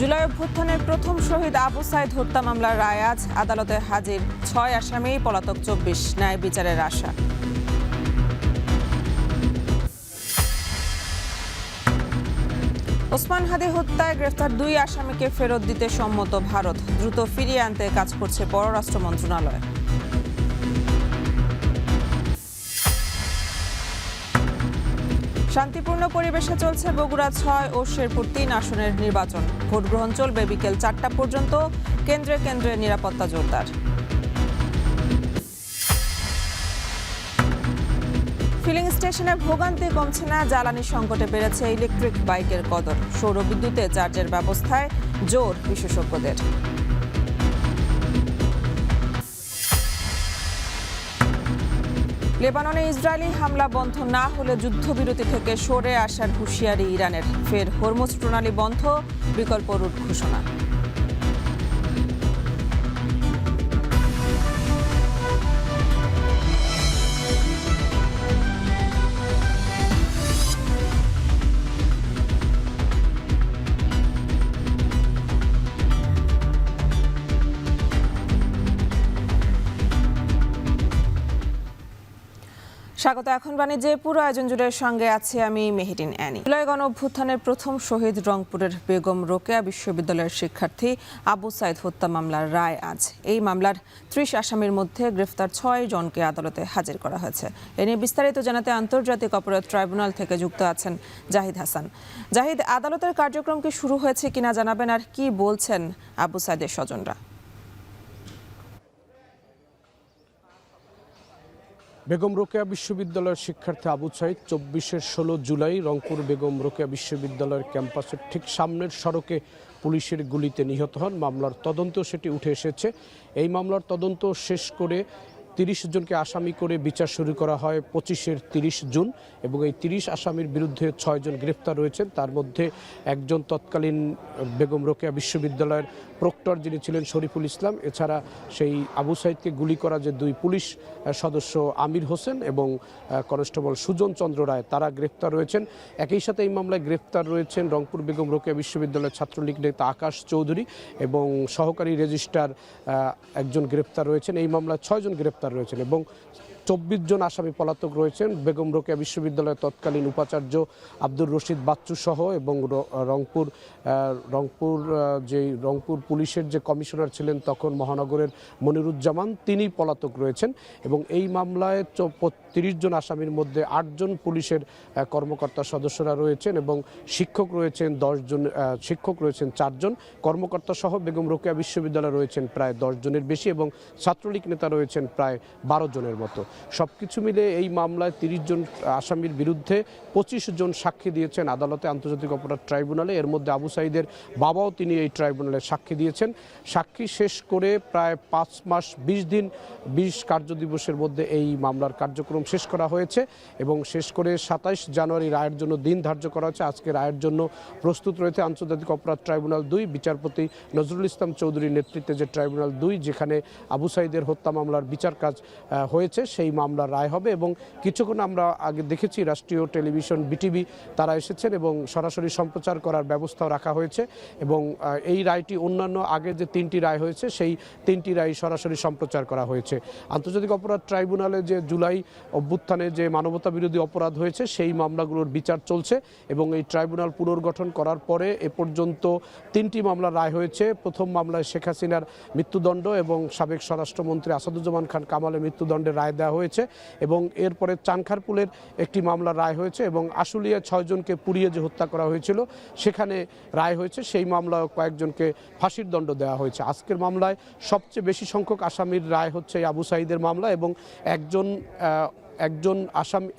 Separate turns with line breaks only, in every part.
জুলাই অভ্যুত্থানের প্রথম শহীদ আবু সাইদ হত্যা মামলার রায় আজ আদালতে হাজির ৬ আসামি, পলাতক ২৪, ন্যায় বিচারের আশা। ওসমান হাদি হত্যায় গ্রেফতার ২ আসামিকে ফেরত দিতে সম্মত ভারত, দ্রুত ফিরিয়ে আনতে কাজ করছে পররাষ্ট্র মন্ত্রণালয়। শান্তিপূর্ণ পরিবেশে চলছে বগুড়া ৬ ও শেরপুর ৩ আসনের নির্বাচন। ভোট গ্রহণ চলবে বিকেল ৪টা পর্যন্ত। কেন্দ্রে কেন্দ্রে নিরাপত্তা জোরদার। ফিলিং স্টেশনে ভোগান্তি কমছে না, জ্বালানি সংকটে বেড়েছে ইলেকট্রিক বাইকের কদর। সৌর বিদ্যুতে চার্জের ব্যবস্থায় জোর বিশেষজ্ঞদের। লেবাননে ইসরায়েলি হামলা বন্ধ না হলে যুদ্ধবিরতি থেকে সরে আসার হুঁশিয়ারি ইরানের। ফের হরমুজ প্রণালী বন্ধ, বিকল্প রুট ঘোষণা। স্বাগত। এখন বাণিজ্যে পুরো আয়োজন জুড়ে সঙ্গে আছে আমি মেহেরিন অ্যানি। জুলাই গণ অভ্যুত্থানের প্রথম শহীদ রংপুরের বেগম রোকেয়া বিশ্ববিদ্যালয়ের শিক্ষার্থী আবু সাইদ হত্যা মামলার রায় আজ। এই মামলার ৩০ আসামির মধ্যে গ্রেফতার ৬ জনকে আদালতে হাজির করা হয়েছে। এ নিয়ে বিস্তারিত জানাতে আন্তর্জাতিক অপরাধ ট্রাইব্যুনাল থেকে যুক্ত আছেন জাহিদ হাসান। জাহিদ, আদালতের কার্যক্রম কি শুরু হয়েছে কিনা জানাবেন, আর কি বলছেন আবু সাইদের স্বজনরা?
বেগম রোকেয়া বিশ্ববিদ্যালয়ের শিক্ষার্থী আবু সাইদ ২৪ জুলাই রংপুর বেগম রোকেয়া বিশ্ববিদ্যালয়ের ক্যাম্পাসের ঠিক সামনের সড়কে পুলিশের গুলিতে নিহত হন। মামলার তদন্তেও সেটি উঠে এসেছে। এই মামলার তদন্ত শেষ করে ৩০ জনকে আসামি করে বিচার শুরু করা হয় ২৫ জুন, এবং এই ৩০ আসামির বিরুদ্ধে ৬ জন গ্রেফতার রয়েছেন। তার মধ্যে একজন তৎকালীন বেগম রোকেয়া বিশ্ববিদ্যালয়ের প্রক্টর যিনি ছিলেন শরীফুল ইসলাম, এছাড়া সেই আবু সাইদকে গুলি করা যে ২ পুলিশ সদস্য আমির হোসেন এবং কনস্টেবল সুজন চন্দ্র রায়, তারা গ্রেফতার রয়েছেন। একই সাথে এই মামলায় গ্রেফতার রয়েছেন রংপুর বেগম রোকেয়া বিশ্ববিদ্যালয়ের ছাত্রলীগ নেতা আকাশ চৌধুরী এবং সহকারী রেজিস্ট্রার একজন গ্রেফতার রয়েছেন। এই মামলায় 6 জন গ্রেফতার রয়েছেন এবং ২৪ জন আসামি পলাতক রয়েছেন। বেগম রোকেয়া বিশ্ববিদ্যালয়ের তৎকালীন উপাচার্য আব্দুর রশিদ বাচ্চু সহ এবং রংপুর পুলিশের যে কমিশনার ছিলেন তখন মহানগরের মনিরুজ্জামান, তিনি পলাতক রয়েছেন। এবং এই মামলায় ৩০ জন আসামির মধ্যে ৮ জন পুলিশের কর্মকর্তা সদস্যরা রয়েছেন এবং শিক্ষক রয়েছেন 10 জন, শিক্ষক রয়েছেন 4 জন, কর্মকর্তা সহ বেগম রোকেয়া বিশ্ববিদ্যালয়ে রয়েছেন প্রায় 10 জনের বেশি এবং ছাত্রলীগ নেতা রয়েছেন প্রায় 12 জনের মতো। সবকিছু মিলে এই মামলায় ৩০ জন আসামির বিরুদ্ধে ২৫ জন সাক্ষী দিয়েছেন আদালতে, আন্তর্জাতিক অপরাধ ট্রাইব্যুনালে। এর মধ্যে আবু সাইদের বাবাও তিনি এই ট্রাইব্যুনালে সাক্ষী দিয়েছেন। সাক্ষী শেষ করে প্রায় 5 মাস 20 দিন 20 কার্যদিবসের মধ্যে এই মামলার কার্যক্রম শেষ করা হয়েছে এবং শেষ করে 27 জানুয়ারি রায়ের জন্য দিন ধার্য করা হয়েছে। আজকে রায়ের জন্য প্রস্তুত রয়েছে আন্তর্জাতিক অপরাধ ট্রাইব্যুনাল ২, বিচারপতি নজরুল ইসলাম চৌধুরীর নেতৃত্বে যে ট্রাইব্যুনাল ২, যেখানে আবু সাইদের হত্যা মামলার বিচার কাজ হয়েছে, সেই মামলার রায় হবে। এবং কিছুক্ষণ আমরা আগে দেখেছি রাষ্ট্রীয় টেলিভিশন বিটিভি তারা এসেছেন এবং সরাসরি সম্প্রচার করার ব্যবস্থাও রাখা হয়েছে এবং এই রায়টি অন্যান্য আগে যে 3টি রায় হয়েছে সেই 3টি রায় সরাসরি সম্প্রচার করা হয়েছে। আন্তর্জাতিক অপরাধ ট্রাইব্যুনালে যে জুলাই অভ্যুত্থানে যে মানবতা বিরোধী অপরাধ হয়েছে সেই মামলাগুলোর বিচার চলছে এবং এই ট্রাইব্যুনাল পুনর্গঠন করার পরে এ পর্যন্ত 3টি মামলার রায় হয়েছে। প্রথম মামলায় শেখ হাসিনার মৃত্যুদণ্ড এবং সাবেক স্বরাষ্ট্রমন্ত্রী আসাদুজ্জামান খান কামালের মৃত্যুদণ্ডের রায় দেওয়া হয়েছে এবং এরপরে চানখারপুলের একটি মামলার রায় হয়েছে এবং আশুলিয়া 6 জনকে পুড়িয়ে যে হত্যা করা হয়েছিল সেখানে রায় হয়েছে। সেই মামলায় কয়েকজনকে ফাঁসির দণ্ড দেওয়া হয়েছে। আজকের মামলায় সবচেয়ে বেশি সংখ্যক আসামির রায় হচ্ছে আবু সাইদের মামলা এবং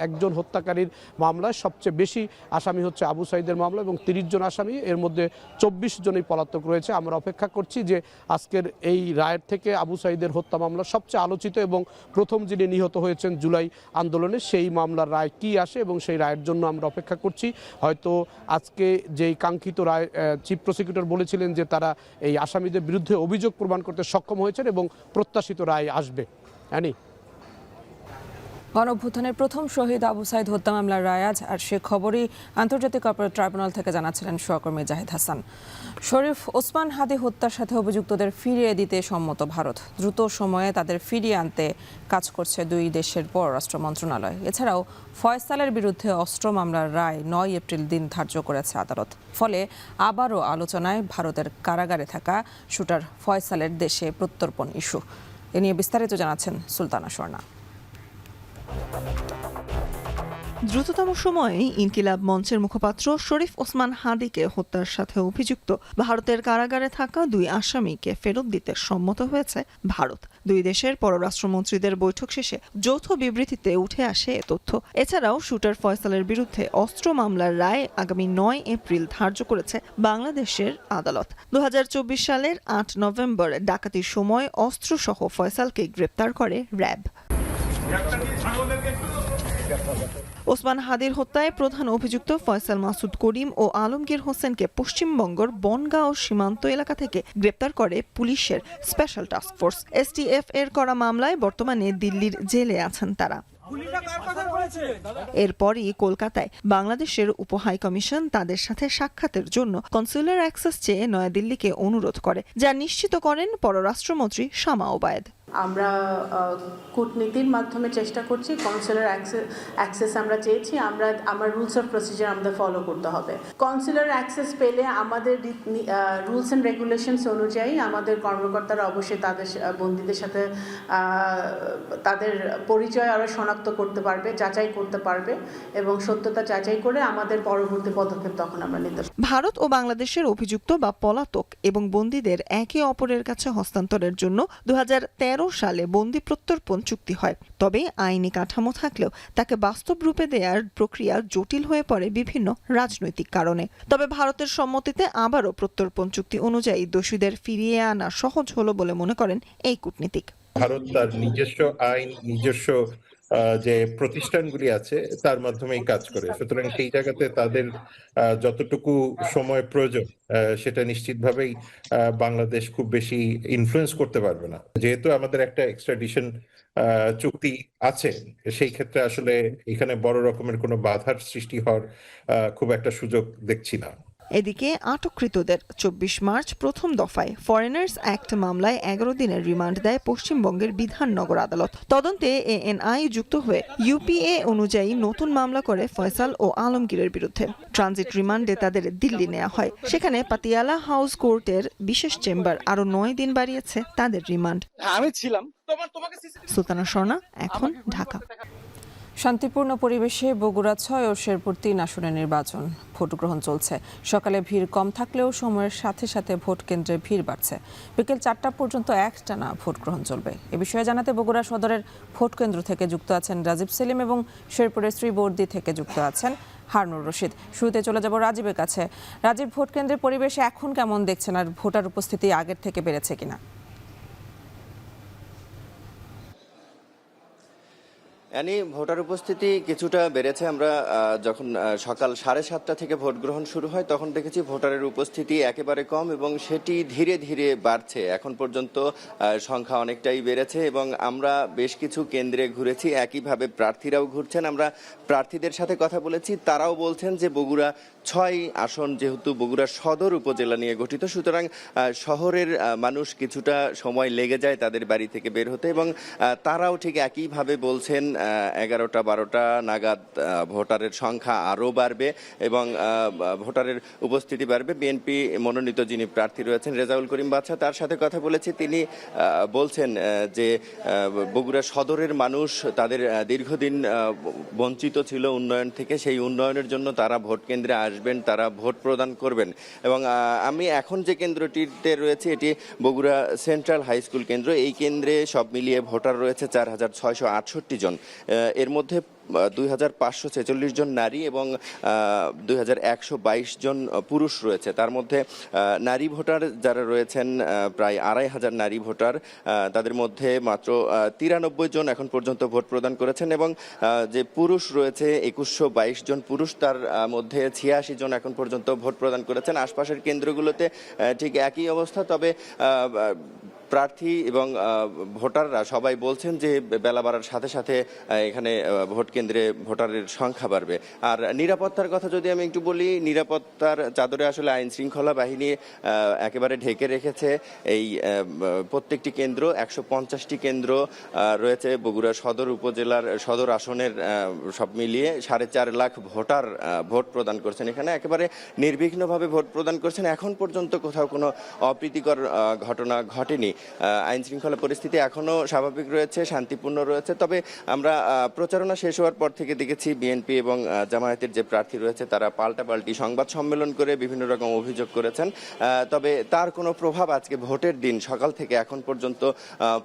একজন হত্যাকারীর মামলায় সবচেয়ে বেশি আসামি হচ্ছে আবু সাইদের মামলা এবং 30 জন আসামি, এর মধ্যে 24 জনই পলাতক রয়েছে। আমরা অপেক্ষা করছি যে আজকের এই রায়ের থেকে আবু সাইদের হত্যা মামলা সবচেয়ে আলোচিত এবং প্রথম যিনি নিহত হয়েছেন জুলাই আন্দোলনে, সেই মামলার রায় কি আসে এবং সেই রায়ের জন্য আমরা অপেক্ষা করছি। হয়তো আজকে যেই কাঙ্ক্ষিত রায়, চিফ প্রসিকিউটর বলেছিলেন যে তারা এই আসামিদের বিরুদ্ধে অভিযোগ প্রমাণ করতে সক্ষম হয়েছেন এবং প্রত্যাশিত রায় আসবে।
গণঅভ্যুত্থানের প্রথম শহীদ আবু সাইদ হত্যা মামলার রায় আজ, আর সে খবরই আন্তর্জাতিক অপরাধ ট্রাইব্যুনাল থেকে জানাচ্ছিলেন সহকর্মী জাহিদ হাসান। শরীফ ওসমান হাদি হত্যার সাথে অভিযুক্তদের ফিরিয়ে দিতে সম্মত ভারত। দ্রুত সময়ে তাদের ফিরিয়ে আনতে কাজ করছে দুই দেশের পররাষ্ট্র মন্ত্রণালয়। এছাড়াও ফয়সালের বিরুদ্ধে অস্ত্র মামলার রায় 9 এপ্রিল দিন ধার্য করেছে আদালত। ফলে আবারও আলোচনায় ভারতের কারাগারে থাকা শুটার ফয়সালের দেশে প্রত্যর্পণ ইস্যু। এ নিয়ে বিস্তারিত জানাচ্ছেন সুলতানা স্বর্ণা।
দ্রুততম সময়ে ইনকিলাব মঞ্চের মুখপাত্র শরীফ ওসমান হাদিকে হত্যার সাথে অভিযুক্ত ভারতের কারাগারে থাকা দুই আসামিকে ফেরত দিতে সম্মত হয়েছে ভারত। দুই দেশের পররাষ্ট্রমন্ত্রীদের বৈঠক শেষে যৌথ বিবৃতিতে উঠে আসে এ তথ্য। এছাড়াও শুটার ফয়সালের বিরুদ্ধে অস্ত্র মামলার রায় আগামী 9 এপ্রিল ধার্য করেছে বাংলাদেশের আদালত। 2024 সালের 8 নভেম্বর ডাকাতির সময় অস্ত্রসহ ফয়সালকে গ্রেপ্তার করে র্যাব। ওসমান হাদির হত্যায় প্রধান অভিযুক্ত ফয়সাল মাসুদ করিম ও আলমগীর হোসেনকে পশ্চিমবঙ্গের বনগাঁও সীমান্ত এলাকা থেকে গ্রেপ্তার করে পুলিশের স্পেশাল টাস্ক ফোর্স STF এর করা মামলায় বর্তমানে দিল্লির জেলে আছেন তারা। এরপরই কলকাতায় বাংলাদেশের উপহাই কমিশন তাদের সাথে সাক্ষাতের জন্য কনসুলার অ্যাক্সেস চেয়ে নয়াদিল্লিকে অনুরোধ করে, যা নিশ্চিত করেন পররাষ্ট্রমন্ত্রী শামা ওবায়েদ।
আমরা কূটনীতির মাধ্যমে চেষ্টা করছি, কনসুলার অ্যাক্সেস আমরা চেয়েছি, আমার রুলস অফ প্রসিজার আমাদের ফলো করতে হবে। কনসুলার অ্যাক্সেস পেলে আমাদের রুলস অ্যান্ড রেগুলেশনস অনুযায়ী আমাদের কর্মকর্তারা অবশ্যই তাদের বন্দীদের সাথে তাদের পরিচয় আরও শনাক্ত করতে পারবে, যাচাই করতে পারবে এবং সত্যতা যাচাই করে আমাদের পরবর্তী পদক্ষেপ তখন আমরা নিতে পারব।
ভারত ও বাংলাদেশের অভিযুক্ত বা পলাতক এবং বন্দীদের একে অপরের কাছে হস্তান্তরের জন্য 2013 সালে বন্দি প্রত্যর্পণ চুক্তি হয়। তবে আইনি কাঠামো থাকলেও তাকে বাস্তব রূপে দেওয়ার প্রক্রিয়া জটিল হয়ে পড়ে বিভিন্ন রাজনৈতিক কারণে। তবে ভারতের সম্মতিতে আবারও প্রত্যর্পণ চুক্তি অনুযায়ী দোষীদের ফিরিয়ে আনা সহজ হলো বলে মনে করেন এই কূটনীতিক।
ভারত তার নিজস্ব আইন, নিজস্ব যে প্রতিষ্ঠানগুলি আছে তার মাধ্যমেই কাজ করে, সুতরাং সেই জায়গাতে তাদের যতটুকু সময় প্রয়োজন সেটা নিশ্চিতভাবেই বাংলাদেশ খুব বেশি ইনফ্লুয়েন্স করতে পারবে না। যেহেতু আমাদের একটা এক্সট্রাডিশন চুক্তি আছে, সেই ক্ষেত্রে আসলে এখানে বড় রকমের কোনো বাধার সৃষ্টি হওয়ার খুব একটা সুযোগ দেখছি না।
এদিকে আটককৃতদের 24 মার্চ প্রথম দফায় ফরেনার্স অ্যাক্ট মামলায় 11 দিনের রিমান্ড দেয় পশ্চিমবঙ্গের বিধাননগর আদালত। তদন্তে ANI যুক্ত হয়ে UPA অনুযায়ী নতুন মামলা করে ফয়সাল ও আলমগীরের বিরুদ্ধে। ট্রানজিট রিমান্ডে তাদের দিল্লি নেওয়া হয়। সেখানে পাতিয়ালা হাউস কোর্টের বিশেষ চেম্বার আরো 9 দিন বাড়িয়েছে তাদের রিমান্ড।
আমি ছিলাম।
সুলতানা স্বর্ণা, এখন ঢাকা।
শান্তিপূর্ণ পরিবেশে বগুড়া 6 ও শেরপুর 3 আসনে নির্বাচন। ভোট গ্রহণ চলছে। সকালে ভিড় কম থাকলেও সময়ের সাথে সাথে ভোট কেন্দ্রে ভিড় বাড়ছে। বিকেল 4টা পর্যন্ত একটানা ভোট গ্রহণ চলবে। এ বিষয়ে জানাতে বগুড়া সদরের ভোট কেন্দ্র থেকে যুক্ত আছেন রাজীব সেলিম এবং শেরপুরের শ্রীবর্দী থেকে যুক্ত আছেন হারুনুর রশিদ। শুরুতে চলে যাব রাজীবের কাছে। রাজীব, ভোট কেন্দ্রের পরিবেশে এখন কেমন দেখছেন, আর ভোটার উপস্থিতি আগের থেকে বেড়েছে কিনা?
ভোটার উপস্থিতি কিছুটা বেড়েছে। আমরা যখন সকাল 7:30 থেকে ভোট গ্রহণ শুরু হয় তখন দেখেছি ভোটারের উপস্থিতি একেবারে কম এবং সেটি ধীরে ধীরে বাড়ছে। এখন পর্যন্ত সংখ্যা অনেকটাই বেড়েছে এবং আমরা বেশ কিছু কেন্দ্রে ঘুরেছি, একইভাবে প্রার্থীরাও ঘুরছেন। আমরা প্রার্থীদের সাথে কথা বলেছি, তারাও বলছেন যে বগুড়া 6 আসন যেহেতু বগুড়া সদর উপজেলা নিয়ে গঠিত, সুতরাং শহরের মানুষ কিছুটা সময় লেগে যায় তাদের বাড়ি থেকে বের হতে এবং তারাও ঠিক একইভাবে বলছেন 11টা-12টা নাগাদ ভোটারের সংখ্যা আরও বাড়বে এবং ভোটারের উপস্থিতি বাড়বে। বিএনপি মনোনীত যিনি প্রার্থী রয়েছেন রেজাউল করিম বাদশা, তার সাথে কথা বলেছি। তিনি বলছেন যে বগুড়া সদরের মানুষ তাদের দীর্ঘদিন বঞ্চিত ছিল উন্নয়ন থেকে, সেই উন্নয়নের জন্য তারা ভোট কেন্দ্রে আসবেন, তারা ভোট প্রদান করবেন। এবং আমি এখন যে কেন্দ্রটিতে রয়েছে এটি বগুড়া সেন্ট্রাল হাই স্কুল কেন্দ্র। এই কেন্দ্রে সব মিলিয়ে ভোটার রয়েছে 4668 জন। এর মধ্যে 2546 জন নারী এবং 2122 জন পুরুষ রয়েছে। তার মধ্যে নারী ভোটার যারা রয়েছেন প্রায় 2500 নারী ভোটার, তাদের মধ্যে মাত্র 93 জন এখন পর্যন্ত ভোট প্রদান করেছেন এবং যে পুরুষ রয়েছে 2122 জন পুরুষ, তার মধ্যে 86 জন এখন পর্যন্ত ভোট প্রদান করেছেন। আশপাশের কেন্দ্রগুলোতে ঠিক একই অবস্থা, তবে প্রার্থী এবং ভোটাররা সবাই বলছেন যে বেলা বাড়ার সাথে সাথে এখানে ভোট কেন্দ্রে ভোটারের সংখ্যা বাড়বে। আর নিরাপত্তার কথা যদি আমি একটু বলি, নিরাপত্তার চাদরে আসলে আইন শৃঙ্খলা বাহিনী একেবারে ঢেকে রেখেছে এই প্রত্যেকটি কেন্দ্র। 150টি কেন্দ্র রয়েছে বগুড়া সদর উপজেলার সদর আসনের, সব মিলিয়ে 4.5 লাখ ভোটার ভোট প্রদান করছেন এখানে, একেবারে নির্বিঘ্নভাবে ভোট প্রদান করছেন। এখন পর্যন্ত কোথাও কোনো অপ্রীতিকর ঘটনা ঘটেনি। আইন শৃঙ্খলা পরিস্থিতি এখনও স্বাভাবিক রয়েছে, শান্তিপূর্ণ রয়েছে। তবে আমরা প্রচারণা শেষ হওয়ার পর থেকে দেখেছি বিএনপি এবং জামায়াতের যে প্রার্থী রয়েছে তারা পাল্টাপাল্টি সংবাদ সম্মেলন করে বিভিন্ন রকম অভিযোগ করেছেন। তবে তার কোনো প্রভাব আজকে ভোটের দিন সকাল থেকে এখন পর্যন্ত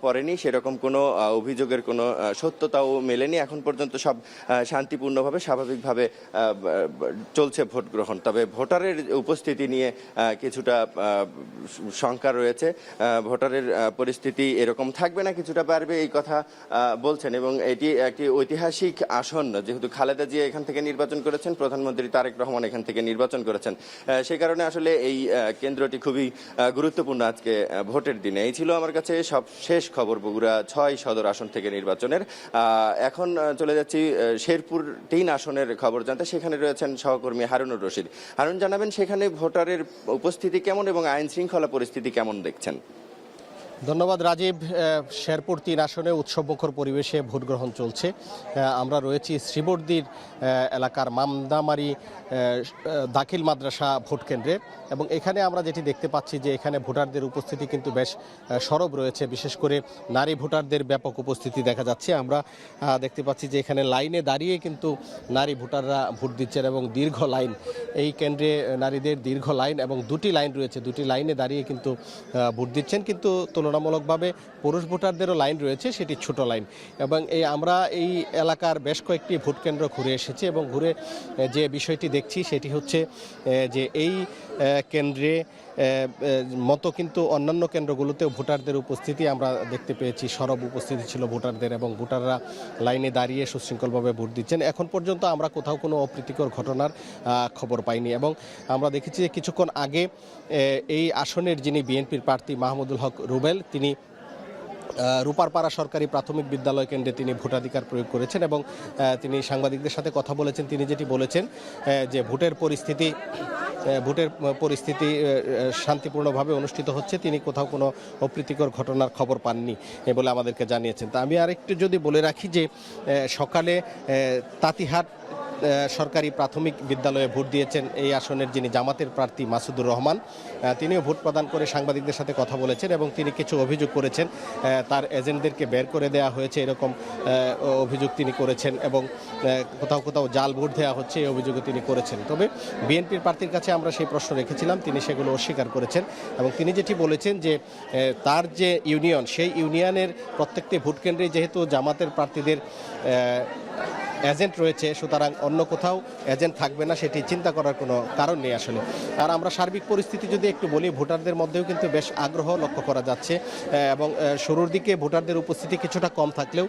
পড়েনি। সেরকম কোনো অভিযোগের কোনো সত্যতাও মেলেনি। এখন পর্যন্ত সব শান্তিপূর্ণভাবে স্বাভাবিকভাবে চলছে ভোট গ্রহণ। তবে ভোটারের উপস্থিতি নিয়ে কিছুটা শঙ্কা রয়েছে। ভোটারের পরিস্থিতি এরকম থাকবে না, কিছুটা বাড়বে এই কথা বলছেন। এবং এটি একটি ঐতিহাসিক আসন, যেহেতু খালেদা জিয়া এখান থেকে নির্বাচন করেছেন, প্রধানমন্ত্রী তারেক রহমান এখান থেকে নির্বাচন করেছেন, সে কারণে আসলে এই কেন্দ্রটি খুবই গুরুত্বপূর্ণ আজকে ভোটের দিনে। এই ছিল আমার কাছে সব শেষ খবর বগুড়া 6 সদর আসন থেকে নির্বাচনের। এখন চলে যাচ্ছি শেরপুর 3 আসনের খবর জানতে। সেখানে রয়েছেন সহকর্মী হারুনুর রশিদ। হারুন, জানাবেন সেখানে ভোটারের উপস্থিতি কেমন এবং আইন শৃঙ্খলা পরিস্থিতি কেমন দেখছেন?
ধন্যবাদ রাজীব। শেরপুর 3 আসনে উৎসবমুখর পরিবেশে ভোট গ্রহণ চলছে। আমরা রয়েছি শ্রীবর্দীর এলাকার মামদামারি দাখিল মাদ্রাসা ভোট কেন্দ্রে, এবং এখানে আমরা যেটি দেখতে পাচ্ছি যে এখানে ভোটারদের উপস্থিতি কিন্তু বেশ সরব রয়েছে। বিশেষ করে নারী ভোটারদের ব্যাপক উপস্থিতি দেখা যাচ্ছে। আমরা দেখতে পাচ্ছি যে এখানে লাইনে দাঁড়িয়ে কিন্তু নারী ভোটাররা ভোট দিচ্ছেন এবং দীর্ঘ লাইন। এই কেন্দ্রে নারীদের দীর্ঘ লাইন এবং 2টি লাইন রয়েছে, 2টি লাইনে দাঁড়িয়ে কিন্তু ভোট দিচ্ছেন। কিন্তু তুলনামূলকভাবে পুরুষ ভোটারদেরও লাইন রয়েছে, সেটি ছোট লাইন। এবং আমরা এই এলাকার বেশ কয়েকটি ভোট কেন্দ্র ঘুরে এসেছি এবং ঘুরে যে বিষয়টি দেখছি সেটি হচ্ছে যে এই কেন্দ্রে মতো কিন্তু অন্যান্য কেন্দ্রগুলোতেও ভোটারদের উপস্থিতি আমরা দেখতে পেয়েছি। সরব উপস্থিতি ছিল ভোটারদের এবং ভোটাররা লাইনে দাঁড়িয়ে সুশৃঙ্খলভাবে ভোট দিচ্ছেন। এখন পর্যন্ত আমরা কোথাও কোনো অপ্রীতিকর ঘটনার খবর পাইনি। এবং আমরা দেখেছি যে কিছুক্ষণ আগে এই আসনের যিনি বিএনপির প্রার্থী মাহমুদুল হক রুবেল, তিনি রূপারপাড়া সরকারি প্রাথমিক বিদ্যালয় কেন্দ্রে তিনি ভোটাধিকার প্রয়োগ করেছেন এবং তিনি সাংবাদিকদের সাথে কথা বলেছেন। তিনি যেটি বলেছেন যে ভোটের পরিস্থিতি শান্তিপূর্ণভাবে অনুষ্ঠিত হচ্ছে, তিনি কোথাও কোনো অপ্রীতিকর ঘটনার খবর পাননি বলে আমাদেরকে জানিয়েছেন। তা আমি আরেকটু যদি বলে রাখি যে সকালে তাঁতিহাট সরকারি প্রাথমিক বিদ্যালয়ে ভোট দিয়েছেন এই আসনের যিনি জামাতের প্রার্থী মাসুদুর রহমান, তিনিও ভোট প্রদান করে সাংবাদিকদের সাথে কথা বলেছেন এবং তিনি কিছু অভিযোগ করেছেন। তার এজেন্টদেরকে বের করে দেওয়া হয়েছে এরকম অভিযোগ তিনি করেছেন এবং কোথাও কোথাও জাল ভোট দেওয়া হচ্ছে এই অভিযোগও তিনি করেছেন। তবে বিএনপির প্রার্থীর কাছে আমরা সেই প্রশ্ন রেখেছিলাম, তিনি সেগুলো অস্বীকার করেছেন এবং তিনি যেটি বলেছেন যে তার যে ইউনিয়ন, সেই ইউনিয়নের প্রত্যেকটি ভোট কেন্দ্রে যেহেতু জামাতের প্রার্থীদের এজেন্ট রয়েছে, সুতরাং অন্য কোথাও এজেন্ট থাকবে না, সেটি চিন্তা করার কোনো কারণ নেই আসলে। আর আমরা সার্বিক পরিস্থিতি যদি একটু বলি, ভোটারদের মধ্যেও কিন্তু বেশ আগ্রহ লক্ষ্য করা যাচ্ছে এবং শুরুর দিকে ভোটারদের উপস্থিতি কিছুটা কম থাকলেও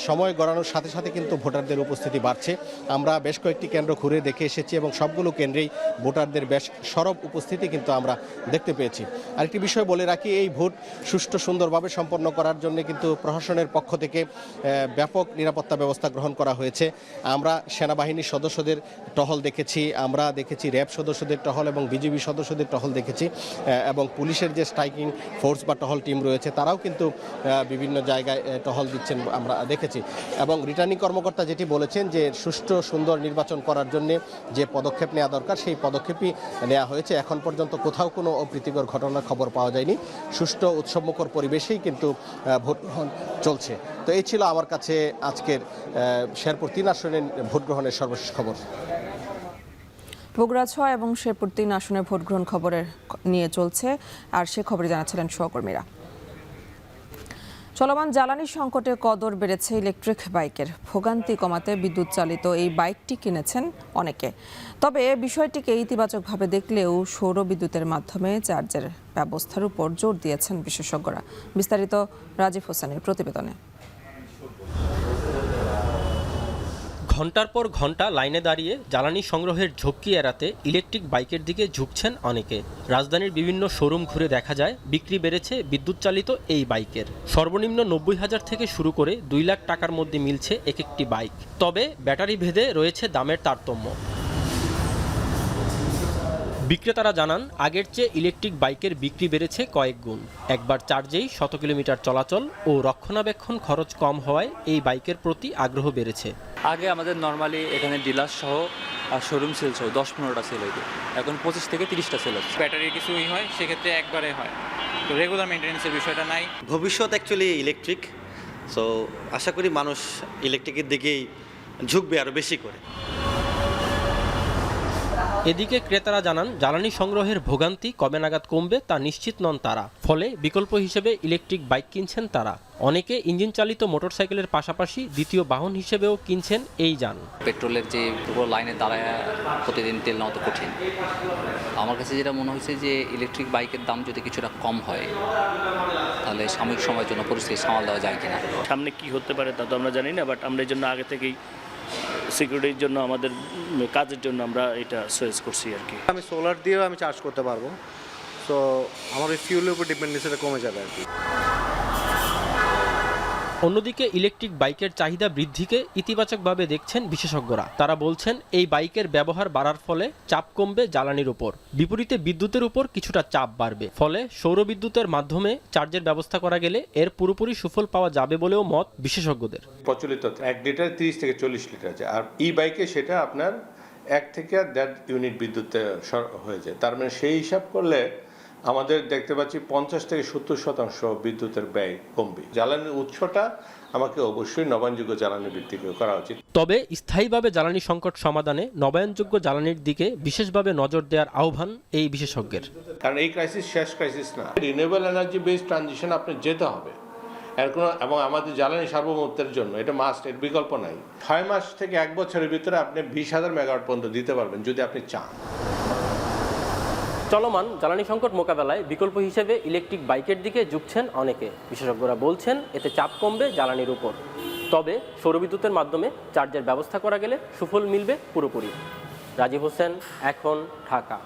সময় গড়ানোর সাথে সাথে কিন্তু ভোটারদের উপস্থিতি বাড়ছে। আমরা বেশ কয়েকটি কেন্দ্র ঘুরে দেখে এসেছি এবং সবগুলো কেন্দ্রেই ভোটারদের বেশ সরব উপস্থিতি কিন্তু আমরা দেখতে পেয়েছি। আরেকটি বিষয় বলে রাখি, এই ভোট সুষ্ঠু সুন্দরভাবে সম্পন্ন করার জন্য কিন্তু প্রশাসনের পক্ষ থেকে ব্যাপক নিরাপত্তা ব্যবস্থা গ্রহণ করা হয়েছে। আমরা সেনাবাহিনীর সদস্যদের টহল দেখেছি, আমরা দেখেছি র্যাব সদস্যদের টহল এবং বিজিবি সদস্যদের টহল দেখেছি এবং পুলিশের যে স্ট্রাইকিং ফোর্স বা টহল টিম রয়েছে তারাও কিন্তু বিভিন্ন জায়গায় টহল দিচ্ছেন আমরা দেখেছি। এবং রিটার্নিং কর্মকর্তা যেটি বলেছেন যে সুষ্ঠু সুন্দর নির্বাচন করার জন্য যে পদক্ষেপ নেওয়া দরকার সেই পদক্ষেপই নেওয়া হয়েছে। এখন পর্যন্ত কোথাও কোনো অপ্রীতিকর ঘটনার খবর পাওয়া যায়নি। সুষ্ঠু উৎসবমুখর পরিবেশেই কিন্তু ভোট গ্রহণ চলছে। তো এই ছিল আমার কাছে আজকের শেরপুর 3 আসনের ভোট গ্রহণের সর্বশেষ খবর।
বগুড়া 6 এবং শেরপুর 3 আসনে ভোট গ্রহণ খবরের নিয়ে চলছে, আর সে খবরে জানাচ্ছিলেন সহকর্মীরা। চলমান জ্বালানি সংকটে কদর বেড়েছে ইলেকট্রিক বাইকের। ভোগান্তি কমাতে বিদ্যুৎ চালিত এই বাইকটি কিনেছেন অনেকে। তবে বিষয়টিকে ইতিবাচকভাবে দেখলেও সৌর বিদ্যুতের মাধ্যমে চার্জের ব্যবস্থার উপর জোর দিয়েছেন বিশেষজ্ঞরা। বিস্তারিত রাজীব হোসেনের প্রতিবেদনে।
ঘন্টার পর ঘন্টা লাইনে দাঁড়িয়ে জ্বালানি সংগ্রহের ঝক্কি এড়াতে ইলেকট্রিক বাইকের দিকে ঝুঁকছেন অনেকে। রাজধানীর বিভিন্ন শোরুম ঘুরে দেখা যায় বিক্রি বেড়েছে বিদ্যুৎ চালিত এই বাইকের। সর্বনিম্ন 90,000 থেকে শুরু করে 2 লাখ টাকার মধ্যে মিলছে এক একটি বাইক। তবে ব্যাটারি ভেদে রয়েছে দামের তারতম্য। বিক্রেতারা জানান, আগের চেয়ে ইলেকট্রিক বাইকের বিক্রি বেড়েছে কয়েক গুণ। একবার চার্জেই 100 কিলোমিটার চলাচল ও রক্ষণাবেক্ষণ খরচ কম হওয়ায় এই বাইকের প্রতি আগ্রহ বেড়েছে।
আগে আমাদের নর্মালি এখানে ডিলার সহ আর শোরুম সেল সহ 10-15টা সেল হইতো, এখন 25 থেকে 30টা সেল হচ্ছে।
ব্যাটারি কিছুই হয় সেক্ষেত্রে একবারে হয়, তো রেগুলার মেনটেন্যান্সের বিষয়টা নাই।
ভবিষ্যৎ অ্যাকচুয়ালি ইলেকট্রিক, সো আশা করি মানুষ ইলেকট্রিকের দিকেই ঝুঁকবে আরও বেশি করে।
এদিকে ক্রেতারা জানান, জ্বালানি সংগ্রহের ভোগান্তি কবে নাগাদ কমবে তা নিশ্চিত নন তারা। ফলে বিকল্প হিসেবে ইলেকট্রিক বাইক কিনছেন তারা। অনেকে ইঞ্জিন চালিত মোটরসাইকেলের পাশাপাশি দ্বিতীয় বাহন হিসেবেও কিনছেন এই যান।
পেট্রোলের যে পুরো লাইনে দাঁড়ায় প্রতিদিন তেল নেওয়া তো কঠিন। আমার কাছে যেটা মনে হয়েছে যে ইলেকট্রিক বাইকের দাম যদি কিছুটা কম হয় তাহলে সাময়িক সময়ের জন্য পরিস্থিতি সামাল দেওয়া যায় কিনা।
সামনে কি হতে পারে তা তো আমরা জানি না, বাট আমরা এই জন্য আগে থেকেই সিকিউরিটির জন্য আমাদের কাজের জন্য আমরা এটা চয়েস করছি আর কি।
আমি সোলার দিয়েও আমি চার্জ করতে পারবো, সো আমার ওই ফিউলের উপর ডিপেন্ডেন্সিটা কমে যাবে আর কি।
অন্যদিকে ইলেকট্রিক বাইকের চাহিদা বৃদ্ধিকে ইতিবাচকভাবে দেখছেন বিশেষজ্ঞরা। তারা বলছেন, এই বাইকের ব্যবহার বাড়ার ফলে চাপ কমবে জ্বালানির উপর, বিপরীতে বিদ্যুতের উপর কিছুটা চাপ বাড়বে। ফলে সৌরবিদ্যুতের মাধ্যমে চার্জের ব্যবস্থা করা গেলে এর পুরোপুরি সুফল পাওয়া যাবে বলেও মত বিশেষজ্ঞদের।
প্রচলিত 1 লিটার 30 থেকে 40 লিটার আছে, আর ই বাইকে সেটা আপনার 1 থেকে 1.5 ইউনিট বিদ্যুৎ হয়ে যায়। তার মানে সেই হিসাব করলে আমাদের দেখতে পাচ্ছি 50 থেকে 70% বিদ্যুতের ব্যয় কমবে। জ্বালানির উৎসটা আমাকে অবশ্যই নবায়নযোগ্য জ্বালানি ভিত্তিক করা উচিত।
তবে স্থায়ীভাবে জ্বালানি সংকট সমাধানে নবায়নযোগ্য জ্বালানির দিকে বিশেষভাবে নজর দেওয়ার আহ্বান এই বিশেষজ্ঞের।
কারণ এই ক্রাইসিস শেষ ক্রাইসিস না, রিনিউয়েবল এনার্জি বেসড ট্রানজিশন আপনি যেতে হবে এর কোনো, এবং আমাদের জ্বালানি সার্বভৌমত্বের জন্য এটা মাস্ট, এর বিকল্প নাই। 6 মাস থেকে 1 বছরের ভিতরে আপনি 20,000 মেগাওয়াট পর্যন্ত দিতে পারবেন যদি আপনি চান।
চলমান জ্বালানি সংকট মোকাবেলায় বিকল্প হিসেবে ইলেকট্রিক বাইকের দিকে ঝুঁকছেন অনেকে। বিশেষজ্ঞরা বলছেন, এতে চাপ কমবে জ্বালানির উপর। তবে সৌরবিদ্যুতের মাধ্যমে চার্জের ব্যবস্থা করা গেলে সুফল মিলবে পুরোপুরি। রাজীব হোসেন, এখন, ঢাকা।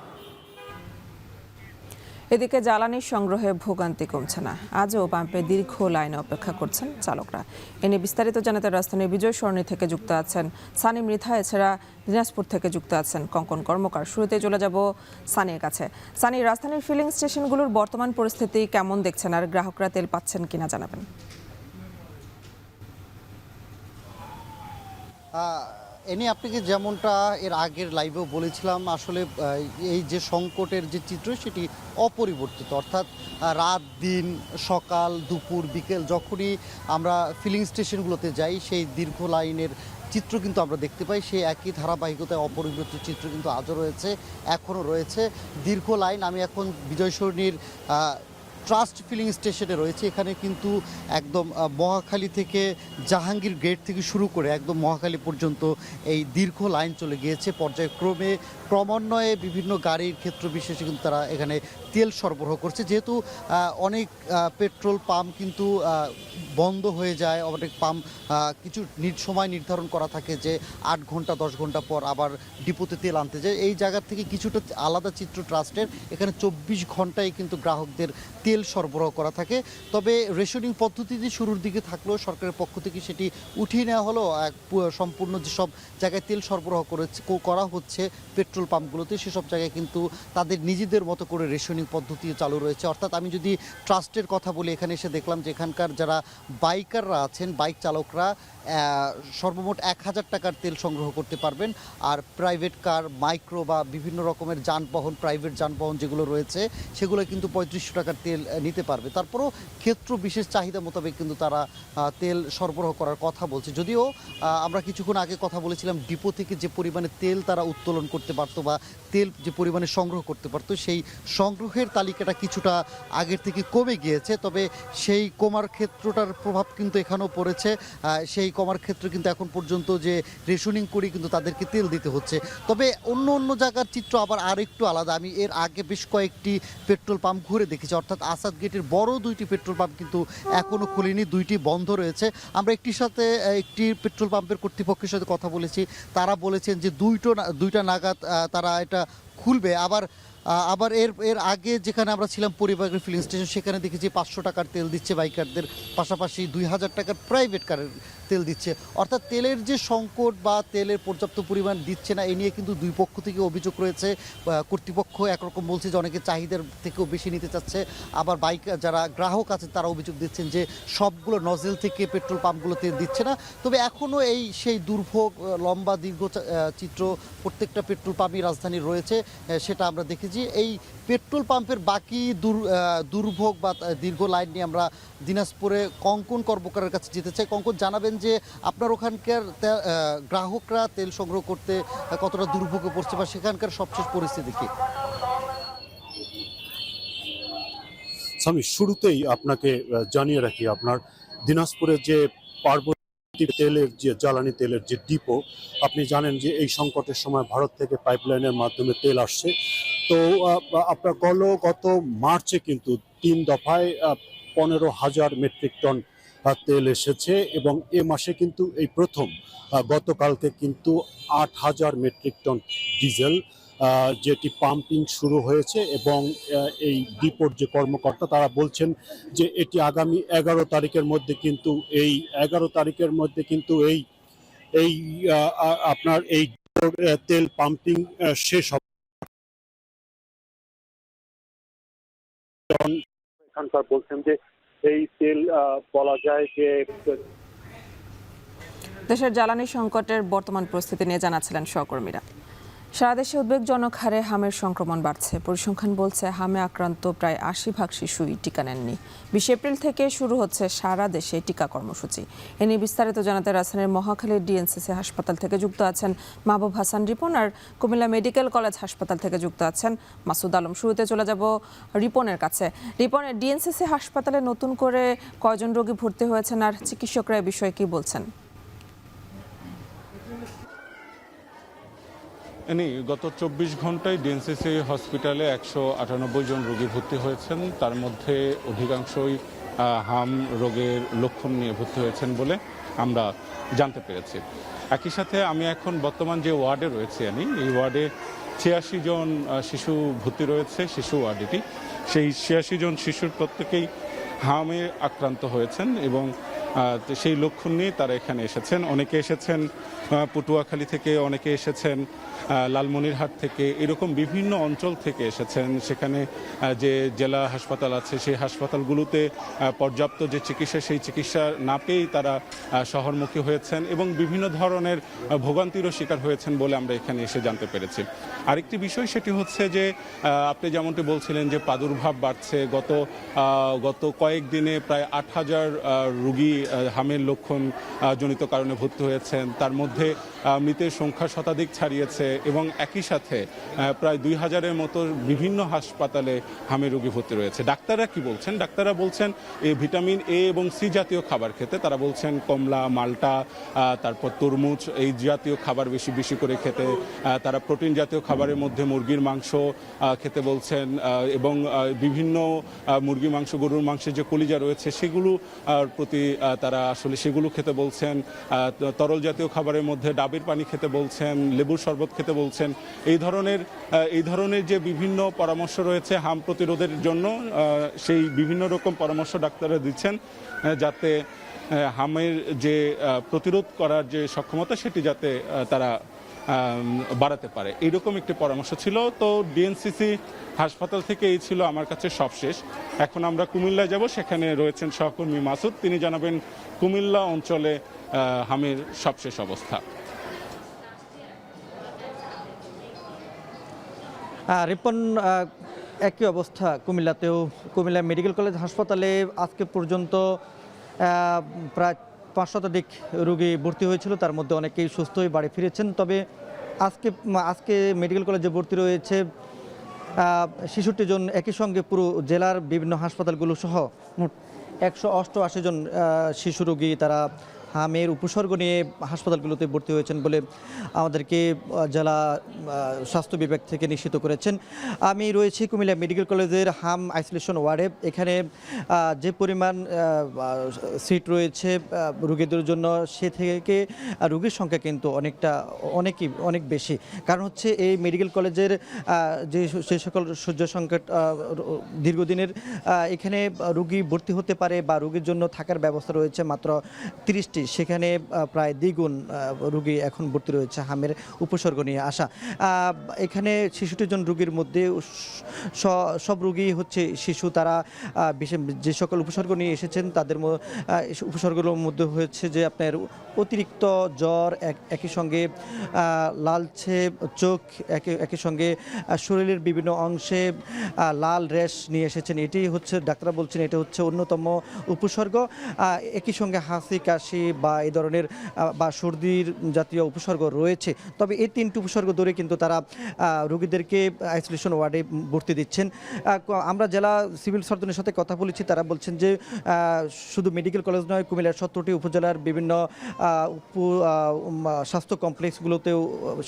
এদিকে জ্বালানি সংগ্রহে ভোগান্তি কমছে না। আজও পাম্পে দীর্ঘ লাইনে অপেক্ষা করছেন চালকরা। এ নিয়ে বিস্তারিত জানাতে রাজধানীর বিজয় সরণি থেকে যুক্ত আছেন সানি মৃধা, এছাড়া দিনাজপুর থেকে যুক্ত আছেন কঙ্কন কর্মকার। শুরুতে চলে যাব সানির কাছে। সানি, রাজধানীর ফিলিং স্টেশনগুলোর বর্তমান পরিস্থিতি কেমন দেখছেন, আর গ্রাহকরা তেল পাচ্ছেন কিনা জানাবেন।
এনে আপনাকে যেমনটা এর আগের লাইভেও বলেছিলাম, আসলে এই যে সংকটের যে চিত্র সেটি অপরিবর্তিত, অর্থাৎ রাত দিন সকাল দুপুর বিকেল যখনই আমরা ফিলিং স্টেশনগুলোতে যাই সেই দীর্ঘ লাইনের চিত্র কিন্তু আমরা দেখতে পাই। সেই একই ধারাবাহিকতায় অপরিবর্তিত চিত্র কিন্তু আজও রয়েছে, এখনও রয়েছে দীর্ঘ লাইন। আমি এখন বিজয় সরণির ট্রাস্ট ফিলিং স্টেশনে রয়েছে। এখানে কিন্তু একদম মহাখালী থেকে জাহাঙ্গীর গেট থেকে শুরু করে একদম মহাখালী পর্যন্ত এই দীর্ঘ লাইন চলে গিয়েছে। পর্যায়ক্রমে ক্রমান্বয়ে বিভিন্ন গাড়ির ক্ষেত্র বিশেষে কিন্তু তারা এখানে তেল সরবরাহ করছে। যেহেতু অনেক পেট্রোল পাম্প কিন্তু বন্ধ হয়ে যায়, অনেক পাম্প কিছু সময় নির্ধারণ করা থাকে যে 8 ঘন্টা 10 ঘন্টা পর আবার ডিপোতে তেল আনতে যায়। এই জায়গা থেকে কিছুটা আলাদা চিত্র ট্রাস্টের। এখানে 24 ঘন্টায় কিন্তু গ্রাহকদের তেল সরবরাহ করা থাকে। তবে রেশনিং পদ্ধতিতে শুরুর দিকে থাকলেও সরকারের পক্ষ থেকে সেটি উঠিয়ে নেওয়া হলো। সম্পূর্ণ যেসব জায়গায় তেল সরবরাহ করা হচ্ছে পেট্রোল পাম্পগুলোতে, সেসব জায়গায় কিন্তু তাদের নিজেদের মতো করে রেশনিং পদ্ধতি চালু রয়েছে। অর্থাৎ আমি যদি ট্রাস্টের কথা বলি, এখানে এসে দেখলাম যে এখানকার যারা বাইকাররা আছেন, বাইক চালকরা সর্বমোট 1000 টাকার তেল সংগ্রহ করতে পারবেন। আর প্রাইভেট কার, মাইক্রো বা বিভিন্ন রকমের যানবাহন, প্রাইভেট যানবাহন যেগুলো রয়েছে সেগুলো কিন্তু 3500 টাকার তেল নিতে পারবে। তারপরও ক্ষেত্র বিশেষ চাহিদা মোতাবেক কিন্তু তারা তেল সরবরাহ করার কথা বলছে। যদিও আমরা কিছুক্ষণ আগে কথা বলেছিলাম ডিপো থেকে যে পরিমাণে তেল তারা উত্তোলন করতে পারতো বা তেল যে পরিমাণে সংগ্রহ করতে পারতো, সেই সংগ্রহের তালিকাটা কিছুটা আগের থেকে কমে গিয়েছে। তবে সেই কমার ক্ষেত্রটার প্রভাব কিন্তু এখানেও পড়েছে। সেই কমার ক্ষেত্রে কিন্তু এখন পর্যন্ত যে রেশনিং করে কিন্তু তাদেরকে তেল দিতে হচ্ছে। তবে অন্য জায়গার চিত্র আবার আর একটু আলাদা। আমি এর আগে বেশ কয়েকটি পেট্রোল পাম্প ঘুরে দেখেছি, অর্থাৎ আসাদ গেটের বড় দুইটি পেট্রোল পাম্প কিন্তু এখনও খুলেনি, দুইটি বন্ধ রয়েছে। আমরা একটি পেট্রোল পাম্পের কর্তৃপক্ষের সাথে কথা বলেছি, তারা বলেছেন যে দুইটা নাগাদ তারা এটা খুলবে। আবার এর আগে যেখানে আমরা ছিলাম পরিবারের ফিলিং স্টেশন, সেখানে দেখেছি 500 টাকার তেল দিচ্ছে বাইকারদের, পাশাপাশি 2000 টাকার প্রাইভেট কারের তেল দিচ্ছে। অর্থাৎ তেলের যে সংকট বা তেলের পর্যাপ্ত পরিমাণ দিচ্ছে না, এ নিয়ে কিন্তু দুই পক্ষ থেকে অভিযোগ রয়েছে। কর্তৃপক্ষ একরকম বলছে যে অনেকে চাহিদার থেকেও বেশি নিতে চাচ্ছে, আবার যারা গ্রাহক আছেন তারা অভিযোগ দিচ্ছেন যে সবগুলো নজেল থেকে পেট্রোল পাম্পগুলো তেল দিচ্ছে না। তবে এখনও সেই দুর্ভোগ লম্বা দীর্ঘ চিত্র প্রত্যেকটা পেট্রোল পাম্পই রাজধানীর রয়েছে, সেটা আমরা দেখেছি। এই পেট্রোল পাম্পের বাকি দুর্ভোগ বা দীর্ঘ লাইন নিয়ে আমরা দিনাজপুরে কঙ্কন কর্মকারের কাছে যেতে চাই। কঙ্কন, জানাবেন যে আপনার ওখানকার গ্রাহকরা তেল সংগ্রহ করতে কতটা দুর্ভোগে পড়ছে বা সেখানকার সবশেষ পরিস্থিতি কি?
আমি শুরুতেই আপনাকে জানিয়ে রাখি, আপনার দিনাজপুরের যে পার্বতী তেলের যে জ্বালানি তেলের যে ডিপো, আপনি জানেন যে এই সংকটের সময় ভারত থেকে পাইপলাইনের মাধ্যমে তেল আসছে। তো আপনার গত মার্চে কিন্তু 3 দফায় 15,000 মেট্রিক টন তেল এসেছে এবং এ মাসে কিন্তু এই প্রথম গতকালকে কিন্তু 8,000 মেট্রিক টন ডিজেল যেটি পাম্পিং শুরু হয়েছে। এবং এই ডিপোর যে কর্মকর্তা তারা বলছেন যে এটি আগামী 11 তারিখের মধ্যে কিন্তু এই আপনার এই তেল পাম্পিং শেষ হবে। এখানকার বলছেন যে এই তেল বলা যায় যে
দেশের জ্বালানি সংকটের বর্তমান পরিস্থিতি নিয়ে জানাচ্ছিলেন সহকর্মীরা। সারা দেশে উদ্বেগজনক হারে হামের সংক্রমণ বাড়ছে। পরিসংখ্যান বলছে হামে আক্রান্ত প্রায় 80% শিশুই টিকা নেননি। 20 এপ্রিল থেকে শুরু হচ্ছে সারা দেশে টিকা কর্মসূচি। এ নিয়ে বিস্তারিত জানাতে রাজধানীর মহাখালীর ডিএনসিসি হাসপাতাল থেকে যুক্ত আছেন মাহবুব হাসান রিপন, আর কুমিল্লা মেডিকেল কলেজ হাসপাতাল থেকে যুক্ত আছেন মাসুদ আলম। শুরুতে চলে যাব রিপনের কাছে। রিপনের, ডিএনসিসি হাসপাতালে নতুন করে কয়জন রোগী ভর্তি হয়েছেন আর চিকিৎসকরা এ বিষয়ে কি বলছেন?
গত 24 ঘন্টায় ডিএনসিসি হসপিটালে 198 জন রোগী ভর্তি হয়েছেন। তার মধ্যে অধিকাংশই হাম রোগের লক্ষণ নিয়ে ভর্তি হয়েছেন বলে আমরা জানতে পেরেছি। একই সাথে আমি এখন বর্তমান যে ওয়ার্ডে রয়েছি, এই ওয়ার্ডে 86 জন শিশু ভর্তি রয়েছে। শিশু ওয়ার্ড এটি। সেই 86 জন শিশুর প্রত্যেকেই হামে আক্রান্ত হয়েছেন এবং সেই লক্ষণ নিয়ে তারা এখানে এসেছেন। অনেকে এসেছেন পটুয়াখালী থেকে, অনেকে এসেছেন লালমনিরহাট থেকে, এরকম বিভিন্ন অঞ্চল থেকে এসেছেন। সেখানে যে জেলা হাসপাতাল আছে সেই হাসপাতালগুলোতে পর্যাপ্ত যে চিকিৎসা, সেই চিকিৎসা না পেয়েই তারা শহরমুখী হয়েছেন এবং বিভিন্ন ধরনের ভোগান্তিরও শিকার হয়েছেন বলে আমরা এখানে এসে জানতে পেরেছি। আরেকটি বিষয় সেটি হচ্ছে যে আপনি যেমনটি বলছিলেন যে প্রাদুর্ভাব বাড়ছে। গত কয়েকদিনে প্রায় 8,000 রোগী হামের লক্ষণ জনিত কারণে ভর্তি হয়েছেন। তার মধ্যে মৃতের সংখ্যা শতাধিক ছাড়িয়েছে এবং একই সাথে প্রায় 2000-এর মতো বিভিন্ন হাসপাতালে হামের রোগী ভর্তি রয়েছে। ডাক্তাররা কি বলছেন? ডাক্তাররা বলছেন এই ভিটামিন এ এবং সি জাতীয় খাবার খেতে। তারা বলছেন কমলা, মাল্টা, তারপর তরমুজ, এই জাতীয় খাবার বেশি বেশি করে খেতে। তারা প্রোটিন জাতীয় খাবারের মধ্যে মুরগির মাংস খেতে বলছেন এবং বিভিন্ন মুরগির মাংস, গরুর মাংসের যে কলিজা রয়েছে সেগুলো প্রতি তারা আসলে সেগুলো খেতে বলছেন। তরল জাতীয় খাবারের মধ্যে ডাবের পানি খেতে বলছেন, লেবুর শরবত খেতে বলছেন। এই ধরনের যে বিভিন্ন পরামর্শ রয়েছে হাম প্রতিরোধের জন্য, সেই বিভিন্ন রকম পরামর্শ ডাক্তাররা দিচ্ছেন যাতে হামের যে প্রতিরোধ করার যে সক্ষমতা সেটি যাতে তারা বাড়াতে পারে, এইরকম একটি পরামর্শ ছিল। তো ডিএনসিসি হাসপাতাল থেকে এই ছিল আমার কাছে সবশেষ। এখন আমরা কুমিল্লায় যাব, সেখানে রয়েছেন সহকর্মী মাসুদ, তিনি জানাবেন কুমিল্লা অঞ্চলে হামের সবশেষ অবস্থা।
রিপন, একই অবস্থা কুমিল্লাতেও। কুমিল্লা মেডিকেল কলেজ হাসপাতালে আজকে পর্যন্ত প্রায় 5 শতাধিক রোগী ভর্তি হয়েছিল, তার মধ্যে অনেকেই সুস্থ হয়ে বাড়ি ফিরেছেন। তবে আজকে মেডিকেল কলেজে ভর্তি রয়েছে 66 জন, একই সঙ্গে পুরো জেলার বিভিন্ন হাসপাতালগুলো সহ মোট 188 জন শিশু রোগী তারা হামের উপসর্গ নিয়ে হাসপাতালগুলোতে ভর্তি হয়েছেন বলে আমাদেরকে জেলা স্বাস্থ্য বিভাগ থেকে নিশ্চিত করেছেন। আমি রয়েছি কুমিল্লা মেডিকেল কলেজের হাম আইসোলেশন ওয়ার্ডে। এখানে যে পরিমাণ সিট রয়েছে রোগীদের জন্য সে থেকে রোগীর সংখ্যা কিন্তু অনেক বেশি। কারণ হচ্ছে এই মেডিকেল কলেজের যে সকল শয্য সংকট দীর্ঘদিনের এখানে রোগী ভর্তি হতে পারে বা রোগীর জন্য থাকার ব্যবস্থা রয়েছে মাত্র 30টি, সেখানে প্রায় দ্বিগুণ রোগী এখন ভর্তি রয়েছে হামের উপসর্গ নিয়ে আসা। এখানে 66 জন রোগীর মধ্যে সব রোগী হচ্ছে শিশু। তারা যে সকল উপসর্গ নিয়ে এসেছেন তাদের উপসর্গগুলোর মধ্যে হয়েছে যে আপনার অতিরিক্ত জ্বর, একই সঙ্গে লালচে চোখ, একই সঙ্গে শরীরের বিভিন্ন অংশে লাল র্যাশ নিয়ে এসেছেন। এটি হচ্ছে ডাক্তাররা বলছেন এটা হচ্ছে অন্যতম উপসর্গ। একই সঙ্গে হাসি, কাশি বা এই ধরনের বা সর্দির জাতীয় উপসর্গ রয়েছে। তবে এই 3টি উপসর্গ ধরে কিন্তু তারা রোগীদেরকে আইসোলেশন ওয়ার্ডে ভর্তি দিচ্ছেন। আমরা জেলা সিভিল সার্জনের সাথে কথা বলেছি, তারা বলছেন যে শুধু মেডিকেল কলেজ নয়, কুমিল্লার 17টি উপজেলার বিভিন্ন স্বাস্থ্য কমপ্লেক্সগুলোতেও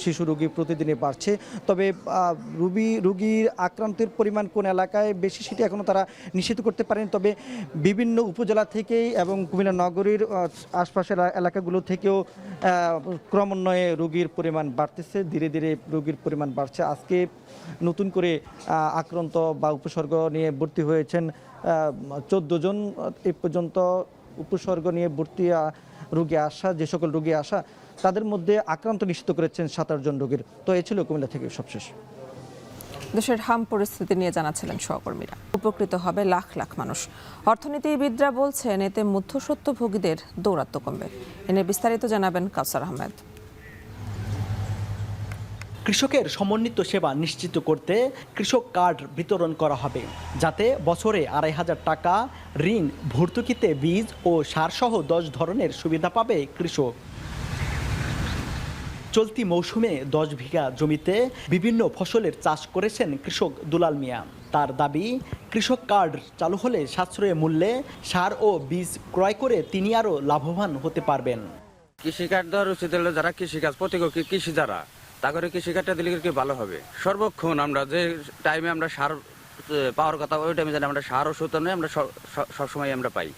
শিশু রোগী প্রতিদিনই বাড়ছে। তবে রোগীর আক্রান্তের পরিমাণ কোন এলাকায় বেশি সেটি এখনও তারা নিশ্চিত করতে পারেন। তবে বিভিন্ন উপজেলা থেকেই এবং কুমিল্লা নগরীর আশপাশের এলাকাগুলো থেকেও ক্রমান্বয়ে রোগীর পরিমাণ বাড়তেছে, ধীরে ধীরে রোগীর পরিমাণ বাড়ছে। আজকে নতুন করে আক্রান্ত বা উপসর্গ নিয়ে ভর্তি হয়েছেন 14 জন। এ পর্যন্ত উপসর্গ নিয়ে ভর্তি যে সকল রোগী আসা তাদের মধ্যে আক্রান্ত নিশ্চিত করেছেন 27 জন রোগীর। তো এ ছিল কুমিল্লা থেকে সবশেষ।
দেশের হাম পরিস্থিতি নিয়ে জানাচ্ছিলেন সহকর্মীরা। উপকৃত হবে লাখ লাখ মানুষ। অর্থনীতিবিদরা বলছেন এতে মধ্যস্বত্বভোগীদের দৌরাত্ম্য কমবে। এনে বিস্তারিত জানাবেন কাউসার আহমেদ।
কৃষকের সমন্বিত সেবা নিশ্চিত করতে কৃষক কার্ড বিতরণ করা হবে, যাতে বছরে 2,500 টাকা ঋণ, ভর্তুকিতে বীজ ও সারসহ 10 ধরনের সুবিধা পাবে কৃষক। চলতি মৌসুমে 10 বিঘা জমিতে বিভিন্ন ফসলের চাষ করেছেন কৃষক দুলাল মিয়া। তার দাবি, কৃষক কার্ড চালু হলে সাশ্রয়ী মূল্যে সার ও বীজ ক্রয় করে তিনি আরও লাভবান হতে পারবেন।
কৃষিকার্ড দেওয়ার উচিত হলে যারা কৃষিকাজ প্রতিকূল কৃষি যারা তা করে কৃষিকার্ডটা দিলে কি ভালো হবে। সর্বক্ষণ আমরা যে টাইমে আমরা সার পাওয়ার কথা ওই টাইমে যেন আমরা সার ওষুধ আমরা সবসময় আমরা পাই।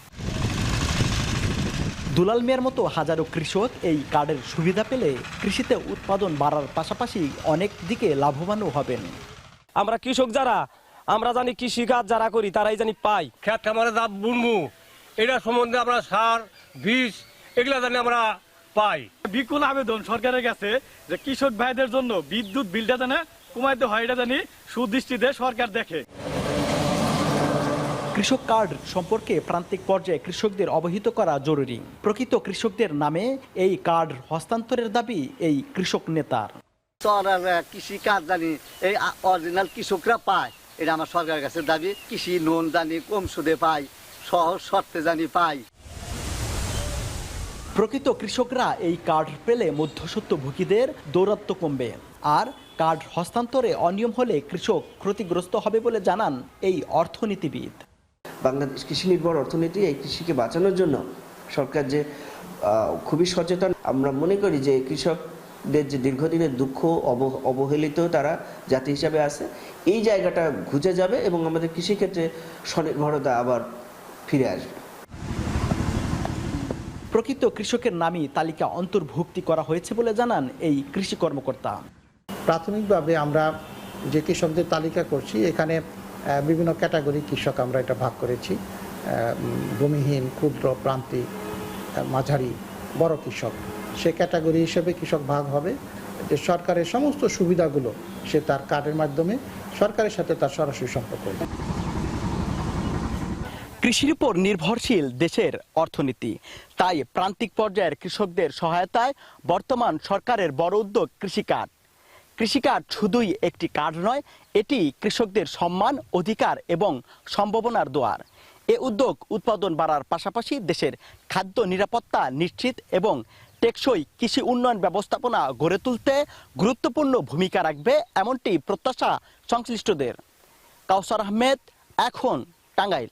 দুলাল মিয়ার মতো হাজারো কৃষক এই কার্ডের সুবিধা পেলে কৃষিতে উৎপাদন বাড়ার পাশাপাশি অনেক দিকে লাভবানও হবেন।
আমরা কৃষক যারা আমরা জানি কৃষিকাজ যারা করি তারাই জানি পাই। খেত খামারে যা বুনবো এটা সম্বন্ধে আমরা সার, বীজ এগুলা জানি আমরা পাই।
বিপুল আবেদন সরকারের কাছে যে কৃষক ভাইদের জন্য বিদ্যুৎ বিলটা জানে কমাইতে হয়, এটা জানি সুদৃষ্টিতে সরকার দেখে।
কৃষক কার্ড সম্পর্কে প্রান্তিক পর্যায়ে কৃষকদের অবহিত করা জরুরি। প্রকৃত কৃষকদের নামে এই কার্ড হস্তান্তরের দাবি এই কৃষক নেতার।
কৃষি কার্ড জানি এই অরিজিনাল কৃষকরা পায়, এটা আমার সরকারের কাছে দাবি। কৃষি লোন জানি কম সুদে পাই, সহজ শর্তে জানি পাই।
প্রকৃত কৃষকরা এই কার্ড পেলে মধ্যস্বত্বভোগীদের দৌরাত্ম্য কমবে। আর কার্ড হস্তান্তরে অনিয়ম হলে কৃষক ক্ষতিগ্রস্ত হবে বলে জানান এই অর্থনীতিবিদ।
বাংলাদেশ কৃষি নির্ভর অর্থনীতি, এই কৃষিকে বাঁচানোর জন্য সরকার যে খুবই সচেতন। আমরা মনে করি যে কৃষকদের যে দীর্ঘদিনের দুঃখ, অবহেলিত তারা জাতি হিসাবে আছে, এই জায়গাটা ঘুচে যাবে এবং আমাদের কৃষিক্ষেত্রে স্বনির্ভরতা আবার ফিরে আসবে।
প্রকৃত কৃষকের নামই তালিকা অন্তর্ভুক্তি করা হয়েছে বলে জানান এই কৃষি কর্মকর্তা।
প্রাথমিকভাবে আমরা যে কৃষকদের তালিকা করছি এখানে বিভিন্ন ক্যাটাগরি কৃষক আমরা এটা ভাগ করেছি। ভূমিহীন, ক্ষুদ্র, প্রান্তিক, মাঝারি, বড় কৃষক, সে ক্যাটাগরি হিসেবে কৃষক ভাগ হবে। যে সরকারের সমস্ত সুবিধাগুলো সে তার কার্ডের মাধ্যমে সরকারের সাথে তার সরাসরি সম্পর্ক।
কৃষির উপর নির্ভরশীল দেশের অর্থনীতি, তাই প্রান্তিক পর্যায়ের কৃষকদের সহায়তায় বর্তমান সরকারের বড় উদ্যোগ কৃষি কার্ড। কৃষি কার্ড শুধুই একটি কার্ড নয়, এটি কৃষকদের সম্মান, অধিকার এবং সম্ভাবনার দুয়ার। এ উদ্যোগ উৎপাদন বাড়ার পাশাপাশি দেশের খাদ্য নিরাপত্তা নিশ্চিত এবং টেকসই কৃষি উন্নয়ন ব্যবস্থাপনা গড়ে তুলতে গুরুত্বপূর্ণ ভূমিকা রাখবে, এমনটি প্রত্যাশা সংশ্লিষ্টদের। কাউসার আহমেদ, এখন, টাঙ্গাইল।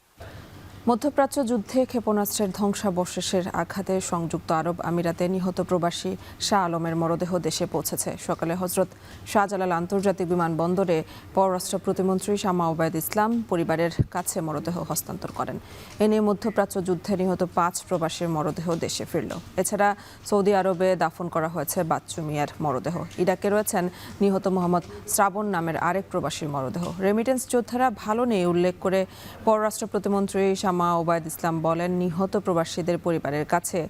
মধ্যপ্রাচ্য যুদ্ধে ক্ষেপণাস্ত্রের ধ্বংসাবশেষের আঘাতে সংযুক্ত আরব আমিরাতে নিহত প্রবাসী শাহ আলমের মরদেহ দেশে পৌঁছেছে। সকালে হজরত শাহজালাল আন্তর্জাতিক বিমানবন্দরে পররাষ্ট্র প্রতিমন্ত্রী শামা ওবায়দ ইসলাম পরিবারের কাছে মরদেহ হস্তান্তর করেন। এ নিয়ে মধ্যপ্রাচ্য যুদ্ধে নিহত 5 প্রবাসীর মরদেহ দেশে ফিরল। এছাড়া সৌদি আরবে দাফন করা হয়েছে বাচ্চু মিয়ার মরদেহ। ইরাকে রয়েছেন নিহত মোহাম্মদ শ্রাবণ নামের আরেক প্রবাসীর মরদেহ। রেমিটেন্স যোদ্ধারা ভালো নেই উল্লেখ করে পররাষ্ট্র প্রতিমন্ত্রী শামা ওবায়দ ইসলাম বলেন, নিহত প্রবাসীদের পরিবারের কাছে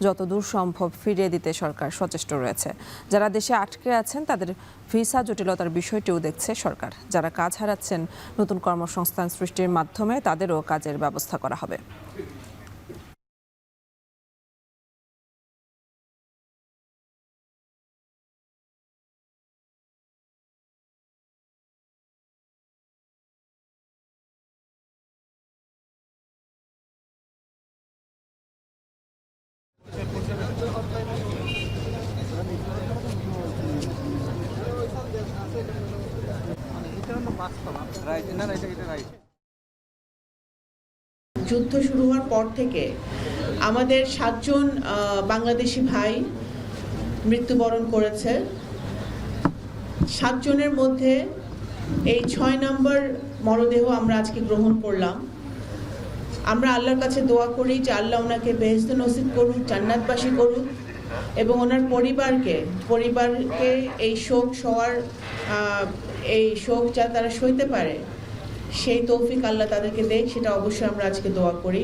যতদূর সম্ভব ফিরিয়ে দিতে সরকার সচেষ্ট রয়েছে। যারা দেশে আটকে আছেন তাদের ভিসা জটিলতার বিষয়টিও দেখছে সরকার। যারা কাজ হারাচ্ছেন নতুন কর্মসংস্থান সৃষ্টির মাধ্যমে তাদেরও কাজের ব্যবস্থা করা হবে।
যুদ্ধ শুরু হওয়ার পর থেকে আমাদের 7 জন বাংলাদেশি ভাই মৃত্যুবরণ করেছে। 7 জনের মধ্যে এই 6 নম্বর মরদেহ আমরা আজকে গ্রহণ করলাম। আমরা আল্লাহর কাছে দোয়া করি যে আল্লাহ ওনাকে বেহেশত নসিব করুন, জান্নাতবাসী করুন এবং ওনার পরিবারকে এই শোক যা তারা সইতে পারে সেই তৌফিক আল্লাহ তাদেরকে দেয়, সেটা অবশ্যই আমরা আজকে দোয়া করি।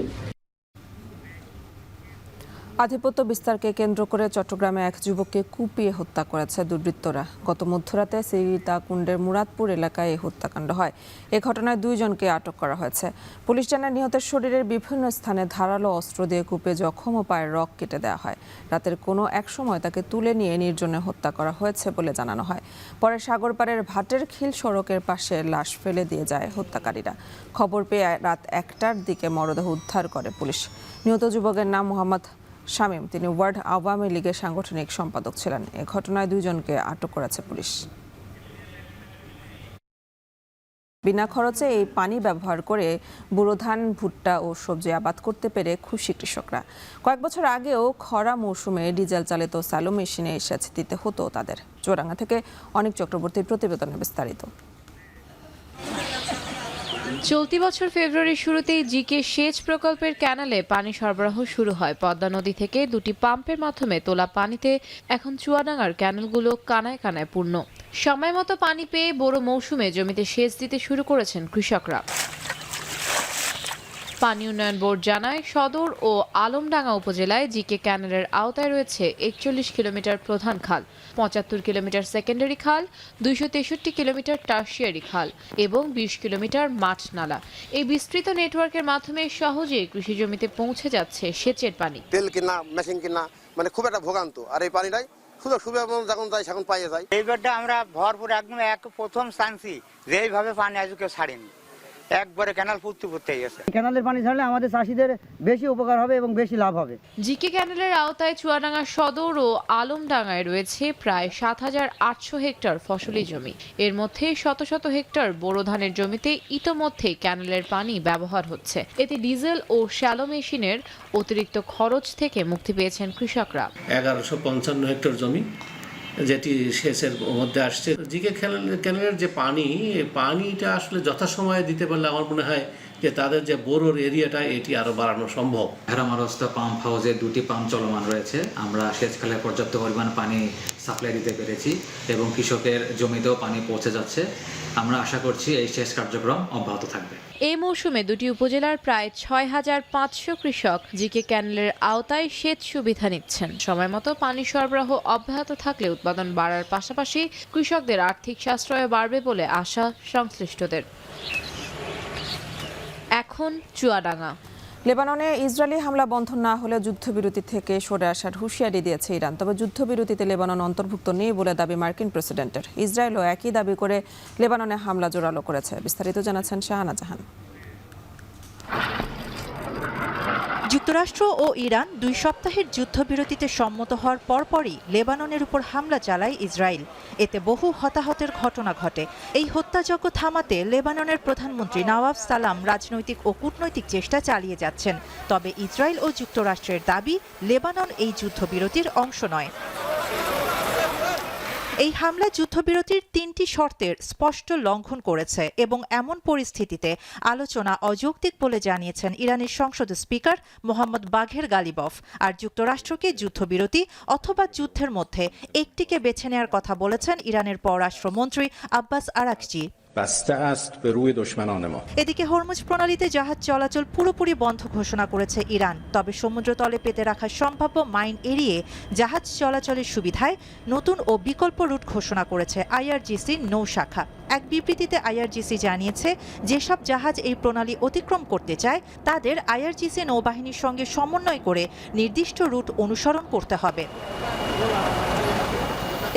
আধিপত্য বিস্তারকে কেন্দ্র করে চট্টগ্রামে এক যুবককে কুপিয়ে হত্যা করেছে দুর্বৃত্তরা। গত মধ্যরাতে সীতাকুণ্ডের মুরাদপুর এলাকায় এই হত্যাকাণ্ড হয়। এ ঘটনায় 2 জনকে আটক করা হয়েছে। পুলিশ জানায়, নিহতের শরীরের বিভিন্ন স্থানে ধারালো অস্ত্র দিয়ে কুপিয়ে জখম ও পায়ের রগ কেটে দেওয়া হয়। রাতের কোনো এক সময় তাকে তুলে নিয়ে নির্জনে হত্যা করা হয়েছে বলে জানানো হয়। পরে সাগরপাড়ের ভাটের খিল সড়কের পাশে লাশ ফেলে দিয়ে যায় হত্যাকারীরা। খবর পেয়ে রাত 1টার দিকে মরদেহ উদ্ধার করে পুলিশ। নিহত যুবকের নাম মোহাম্মদ শামীম। তিনি ওয়ার্ড আওয়ামী লীগের সাংগঠনিক সম্পাদক ছিলেন। এ ঘটনায় 2 জনকে আটক করেছে পুলিশ। বিনা খরচে এই পানি ব্যবহার করে বুড়ো ধান, ভুট্টা ও সবজি আবাদ করতে পেরে খুশি কৃষকরা। কয়েক বছর আগেও খরা মৌসুমে ডিজেল চালিত স্যালো মেশিনে সেচ দিতে হতো তাদের। চুয়াডাঙ্গা থেকে অনিক চক্রবর্তীর প্রতিবেদনে বিস্তারিত।
চলতি বছর ফেব্রুয়ারির শুরুতেই জিকে সেচ প্রকল্পের ক্যানালে পানি সরবরাহ শুরু হয়। পদ্মা নদী থেকে 2টি পাম্পের মাধ্যমে তোলা পানিতে এখন চুয়াডাঙ্গার ক্যানালগুলো কানায় কানায় পূর্ণ। সময় মতো পানি পেয়ে বড় মৌসুমে জমিতে সেচ দিতে শুরু করেছেন কৃষকরা। পানি উন্নয়ন বোর্ড জানায়, সদর ও আলমডাঙ্গা উপজেলায় জিকে ক্যানালের আওতায় রয়েছে 41 কিলোমিটার প্রধান খাল, 75 কিলোমিটার সেকেন্ডারি খাল, 263 কিলোমিটার টার্সিয়ারি খাল এবং 20 কিলোমিটার মাঠ নালা। এই বিস্তৃত নেটওয়ার্কের মাধ্যমে সহজেই কৃষি জমিতে পৌঁছে যাচ্ছে সেচের পানি।
তেল কিনা, মেশিন কিনা, মানে খুব একটা ভোগান্ত। আর এই পানিটাই সুযোগ সুবিধা যখন যায় সেখন পাইয়ে যায়।
এইবারটা আমরা ভরপুর একদম প্রথম চান্সি যেইভাবে পানি আজ কেউ ছাড়েনি, একবারে ক্যানাল ফুটতে গেছে।
ক্যানালের পানি ছাড়লে আমাদের চাষিদের বেশি উপকার হবে এবং বেশি লাভ হবে।
জিকে ক্যানালের আওতায় চুয়াডাঙ্গা সদর ও আলমডাঙ্গায় রয়েছে প্রায় ৭,৮০০ হেক্টর ফসলি জমি। এর মধ্যে শত শত হেক্টর বোরো ধানের জমিতে ইতোমধ্যে ক্যানালের পানি ব্যবহার হচ্ছে। এতে ডিজেল ও শ্যালো মেশিনের অতিরিক্ত খরচ থেকে মুক্তি পেয়েছেন কৃষকরা।
1155 হেক্টর জমি যেটি সেচের মধ্যে আসছে। জিকে ক্যানেলের যে পানিটা আসলে যথাসময়ে দিতে পারলে আমার মনে হয় যে তাদের যে বোরোর এরিয়াটা এটি আরো বাড়ানো সম্ভব।
হেরামারস্তা পাম্প হাউসে 2টি পাম্প চলমান রয়েছে। আমরা সেচখালে পর্যাপ্ত পরিমাণ পানি সাপ্লাই দিতে পেরেছি এবং কৃষকের জমিতেও পানি পৌঁছে যাচ্ছে। আমরা আশা করছি এই সেচ কার্যক্রম অব্যাহত থাকবে।
এই মৌসুমে 2টি উপজেলার প্রায় 6,500 কৃষক জিকে ক্যানেলের আওতায় সেচ সুবিধা নিচ্ছেন। সময় মতো পানি সরবরাহ অব্যাহত থাকলে উৎপাদন বাড়ার পাশাপাশি কৃষকদের আর্থিক সাশ্রয় বাড়বে বলে আশা সংশ্লিষ্টদের। এখন চুয়াডাঙ্গা।
লেবাননে ইসরায়েলি হামলা বন্ধ না হলে যুদ্ধবিরতি থেকে সরে আসার হুঁশিয়ারি দিয়েছে ইরান। তবে যুদ্ধবিরতিতে লেবানন অন্তর্ভুক্ত নেই বলে দাবি মার্কিন প্রেসিডেন্টের। ইসরায়েলও একই দাবি করে লেবাননে হামলা জোরালো করেছে। বিস্তারিত জানাচ্ছেন শাহানা জাহান।
যুক্তরাষ্ট্র ও ইরান 2 সপ্তাহের যুদ্ধবিরতিতে সম্মত হওয়ার পরপরই লেবাননের উপর হামলা চালায় ইসরায়েল। এতে বহু হতাহতের ঘটনা ঘটে। এই হত্যাযজ্ঞ থামাতে লেবাননের প্রধানমন্ত্রী নওয়াব সালাম রাজনৈতিক ও কূটনৈতিক চেষ্টা চালিয়ে যাচ্ছেন। তবে ইসরায়েল ও যুক্তরাষ্ট্রের দাবি, লেবানন এই যুদ্ধবিরতির অংশ নয়। এই হামলা যুদ্ধবিরতির 3টি শর্তের স্পষ্ট লঙ্ঘন করেছে এবং এমন পরিস্থিতিতে আলোচনা অযৌক্তিক বলে জানিয়েছেন ইরানের সংসদ স্পিকার মোহাম্মদ বাঘের গালিবফ। আর যুক্তরাষ্ট্রকে যুদ্ধবিরতি অথবা যুদ্ধের মধ্যে একটিকে বেছে নেওয়ার কথা বলেছেন ইরানের পররাষ্ট্রমন্ত্রী আব্বাস আরাকচি। এদিকে হরমুজ প্রণালীতে জাহাজ চলাচল পুরোপুরি বন্ধ ঘোষণা করেছে ইরান। তবে সমুদ্রতলে পেতে রাখা সম্ভাব্য মাইন এড়িয়ে জাহাজ চলাচলের সুবিধায় নতুন ও বিকল্প রুট ঘোষণা করেছে আইআরজিসি নৌ শাখা। এক বিবৃতিতে আইআরজিসি জানিয়েছে, যেসব জাহাজ এই প্রণালী অতিক্রম করতে চায় তাদের আইআরজিসি নৌবাহিনীর সঙ্গে সমন্বয় করে নির্দিষ্ট রুট অনুসরণ করতে হবে।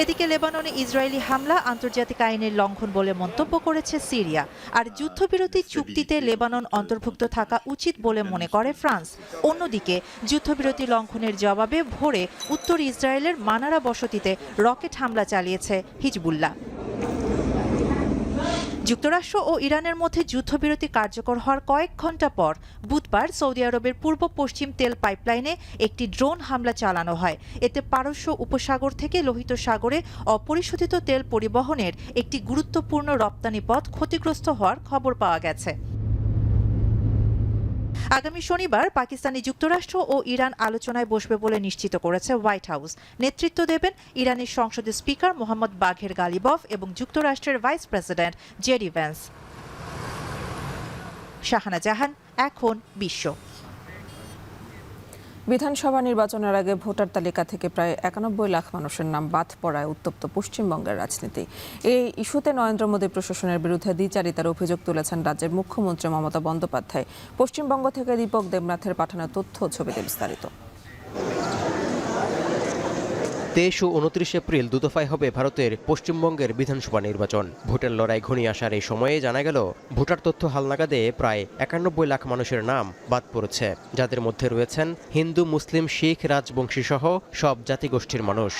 এদিকে লেবাননে ইসরায়েলি হামলা আন্তর্জাতিক আইনের লঙ্ঘন বলে মন্তব্য করেছে সিরিয়া। আর যুদ্ধবিরতি চুক্তিতে লেবানন অন্তর্ভুক্ত থাকা উচিত বলে মনে করে ফ্রান্স। অন্যদিকে যুদ্ধবিরতি লঙ্ঘনের জবাবে ভোরে উত্তর ইসরায়েলের মানারা বসতিতে রকেট হামলা চালিয়েছে হিজবুল্লাহ। যুক্তরাষ্ট্র ও ইরানের মধ্যে যুদ্ধবিরতি কার্যকর হওয়ার কয়েক ঘণ্টা পর বুধবার সৌদি আরবের পূর্ব পশ্চিম তেল পাইপলাইনে একটি ড্রোন হামলা চালানো হয়। এতে পারস্য উপসাগর থেকে লোহিত সাগরে অপরিশোধিত তেল পরিবহনের একটি গুরুত্বপূর্ণ রপ্তানি পথ ক্ষতিগ্রস্ত হওয়ার খবর পাওয়া গেছে। আগামী শনিবার পাকিস্তানি যুক্তরাষ্ট্র ও ইরান আলোচনায় বসবে বলে নিশ্চিত করেছে হোয়াইট হাউস। নেতৃত্ব দেবেন ইরানের সংসদের স্পিকার মোহাম্মদ বাঘের গালিবফ এবং যুক্তরাষ্ট্রের vice president JD Vance. Shahana Jahan, এখন বিশ্ব।
বিধানসভা নির্বাচনের আগে ভোটার তালিকা থেকে প্রায় 91 লাখ মানুষের নাম বাদ পড়ায় উত্তপ্ত পশ্চিমবঙ্গের রাজনীতি। এই ইস্যুতে নরেন্দ্র মোদী প্রশাসনের বিরুদ্ধে দ্বিচারিতার অভিযোগ তুলেছেন রাজ্যের মুখ্যমন্ত্রী মমতা বন্দ্যোপাধ্যায়। পশ্চিমবঙ্গ থেকে দীপক দেবনাথের পাঠানো তথ্য ছবিতে বিস্তারিত।
23 ও 29 এপ্রিল দুদফায় হবে ভারতের পশ্চিমবঙ্গের বিধানসভা নির্বাচন। ভোটের লড়াই ঘনিয়ে আসার এই সময়ে জানা গেল, ভোটার তথ্য হালনাগাদে প্রায় 91 লাখ মানুষের নাম বাদ পড়েছে, যাদের মধ্যে রয়েছেন হিন্দু, মুসলিম, শিখ, রাজবংশী সহ সব জাতিগোষ্ঠীর মানুষ।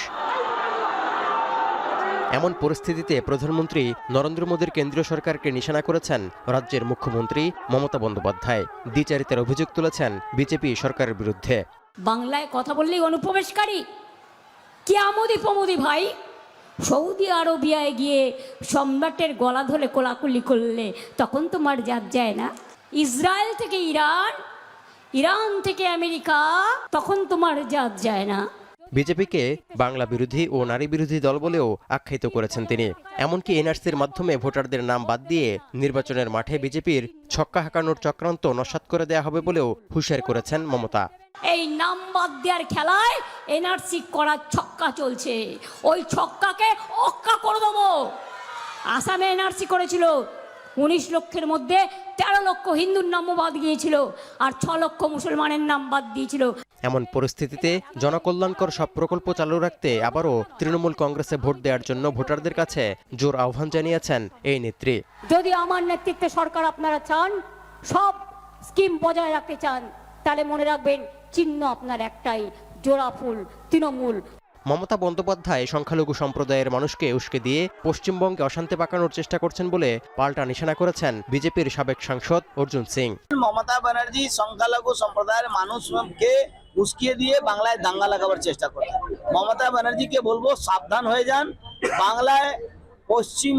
এমন পরিস্থিতিতে প্রধানমন্ত্রী নরেন্দ্র মোদীর কেন্দ্রীয় সরকারকে নিশানা করেছেন রাজ্যের মুখ্যমন্ত্রী মমতা বন্দ্যোপাধ্যায়। দ্বিচারিতার অভিযোগ তুলেছেন বিজেপি সরকারের বিরুদ্ধে।
বাংলায় কথা বললেই অনুপ্রবেশকারী, কে আমোদি প্রমোদি ভাই। সৌদি আরবিয়ায় গিয়ে সম্রাটের গলা ধরে কোলাকুলি করলে তখন তোমার জাত যায় না। ইসরায়েল থেকে ইরান, ইরান থেকে আমেরিকা, তখন তোমার জাত যায় না।
বিজেপিকে বাংলা বিরোধী ও নারী বিরোধী দল বলেও আখ্যায়িত করেছেন তিনি। এমনকি এনআরসির মাধ্যমে ভোটারদের নাম বাদ দিয়ে নির্বাচনের মাঠে বিজেপির ছক্কা হাঁকানোর চক্রান্ত নস্যাৎ করে দেয়া হবে বলেও হুঁশিয়ার করেছেন মমতা।
এই নাম বাদ দেওয়ার খেলায় এনআরসি করার ছক্কা চলছে, ওই ছক্কাকে অক্কা করে দেবো। আসামে এনআরসি করেছিল, 19 লক্ষের মধ্যে 13 লক্ষ হিন্দুর নাম বাদ গিয়েছিল আর 6 লক্ষ মুসলমানের নাম বাদ দিয়েছিল।
এমন পরিস্থিতিতে জনকল্যাণকর সব প্রকল্প চালু রাখতে আবারও তৃণমূল কংগ্রেসে ভোট দেওয়ার জন্য ভোটারদের কাছে জোর আহ্বান জানিয়েছেন এই নেত্রী।
যদি আমার নেতৃত্বে সরকার আপনারা চান, সব স্কিম বজায় রাখতে চান, তাহলে মনে রাখবেন চিহ্ন আপনার একটাই, জোড়া ফুল, তৃণমূল।
মমতা বন্দ্যোপাধ্যায় সংখ্যালঘু সম্প্রদায়ের মানুষকে উস্কে দিয়ে পশ্চিমবঙ্গে অশান্তি পাকানোর চেষ্টা করছেন বলে পাল্টা নিশানা করেছেন বিজেপির সাবেক সাংসদ অর্জুন সিং।
মমতা ব্যানার্জি সংখ্যালঘু সম্প্রদায়ের মানুষকে উস্কিয়ে দিয়ে বাংলায় দাঙ্গা লাগাবার চেষ্টা করে। মমতা ব্যানার্জিকে বলবো সাবধান হয়ে যান। পশ্চিম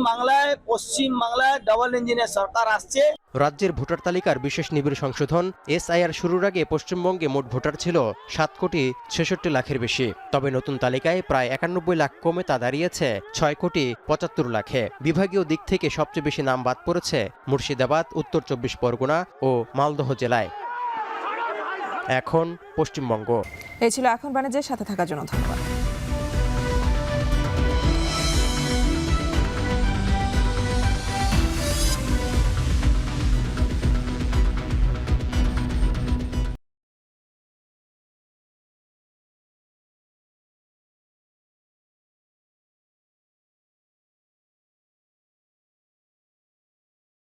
বাংলায় ডাবল ইঞ্জিনের সরকার আসছে।
রাজ্যের ভোটার তালিকার বিশেষ নিবিড় সংশোধন এসআইআর শুরুর আগে পশ্চিমবঙ্গে মোট ভোটার ছিল 7,66,00,000 লাখের বেশি। তবে নতুন তালিকায় প্রায় 91 লাখ কমে তা দাঁড়িয়েছে 6,75,00,000-এ। বিভাগীয় দিক থেকে সবচেয়ে বেশি নাম বাদ পড়েছে মুর্শিদাবাদ, উত্তর 24 পরগনা ও মালদহ জেলায়। এখন পশ্চিমবঙ্গ।
এই ছিল এখন বাণিজ্যের সাথে থাকার জন্য ধন্যবাদ।